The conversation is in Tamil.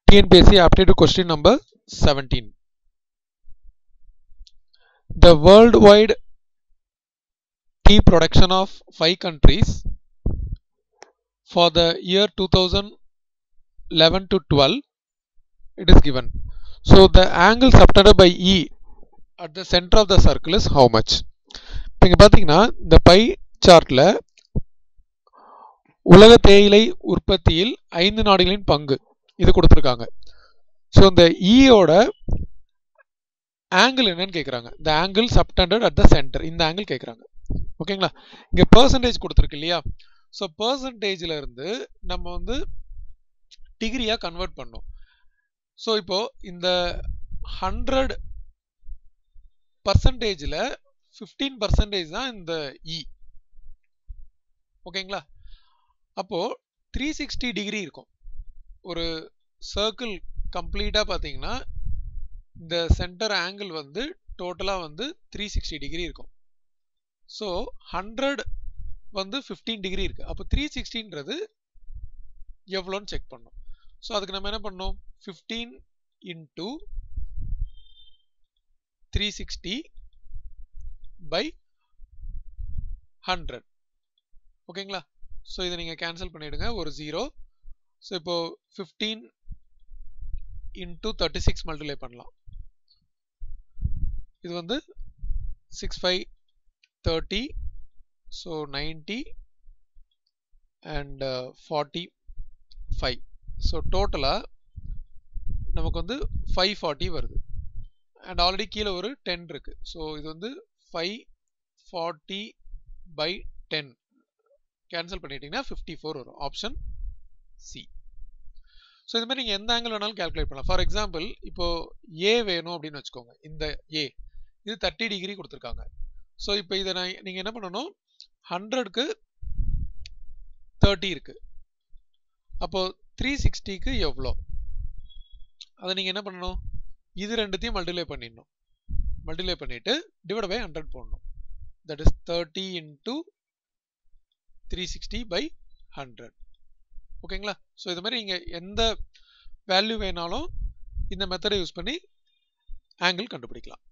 TNPSC aptitude question number 17. The worldwide tea production of 5 countries for the year 2011 to 12, it is given. So the angle subtended by E at the center of the circle is how much? இப்போ இங்கே பார்த்தீங்கன்னா இந்த பை சார்ட்டில் உலக தேயிலை உற்பத்தியில் 5 நாடுகளின் பங்கு இது கொடுத்துருக்காங்க. ஸோ இந்த ஈயோட ஆங்கிள் என்னன்னு கேட்குறாங்க. இந்த angle subtended at the centre, இந்த ஆங்கிள் கேட்குறாங்க. ஓகேங்களா? இங்கே பர்சன்டேஜ் கொடுத்துருக்கு இல்லையா? ஸோ பர்சன்டேஜில் இருந்து நம்ம வந்து டிகிரியாக கன்வெர்ட் பண்ணோம். ஸோ இப்போ இந்த 100% 15% தான் இந்த இ. ஓகேங்களா? அப்போ 360 டிகிரி இருக்கும். ஒரு சர்க்கிள் கம்ப்ளீட்டா பார்த்தீங்கன்னா இந்த சென்டர் ஆங்கிள் வந்து டோட்டலா வந்து 360 டிகிரி இருக்கும். ஸோ 100 வந்து 15 டிகிரி இருக்கு. அப்போ 360ன்றது எவ்வளோன்னு செக் பண்ணோம். ஸோ அதுக்கு நம்ம என்ன பண்ணோம்? 15 இன்டூ 360 by 100. ஓகேங்களா? ஸோ இதை நீங்கள் கேன்சல் பண்ணிவிடுங்க, ஒரு 0. ஸோ இப்போ 15 இன்டூ 36 மல்டிப்ளை பண்ணலாம். இது வந்து 6 5 30, ஸோ 90 and 45. ஸோ டோட்டலாக நமக்கு வந்து 540 வருது. அண்ட் ஆல்ரெடி கீழே ஒரு 10 இருக்கு. ஸோ இது வந்து 540 by 10 கேன்சல் பண்ணிட்டீங்கன்னா 54 வரும். Option C. ஸோ இது மாதிரி நீங்கள் எந்த ஆங்கிள் வேணாலும் கேல்குலேட் பண்ணலாம். ஃபார் எக்ஸாம்பிள் இப்போ ஏ வேணும் அப்படின்னு வச்சுக்கோங்க. இந்த ஏ இது 30 டிகிரி கொடுத்துருக்காங்க. ஸோ இப்போ இதை நீங்கள் என்ன பண்ணணும்? 100க்கு 30 இருக்கு. அப்போ 360க்கு எவ்வளோ? அதை நீங்கள் என்ன பண்ணணும்? இது ரெண்டுத்தையும் மல்டிப்ளை பண்ணிடணும். மல்டிப்ளை பண்ணிட்டு டிவைட் பை 100 போடணும். That is 30 into 360 by 100. ஓகேங்களா? ஸோ இது மாதிரி நீங்கள் எந்த வேல்யூ வேணாலும் இந்த மெத்தடை யூஸ் பண்ணி ஆங்கிள் கண்டுபிடிக்கலாம்.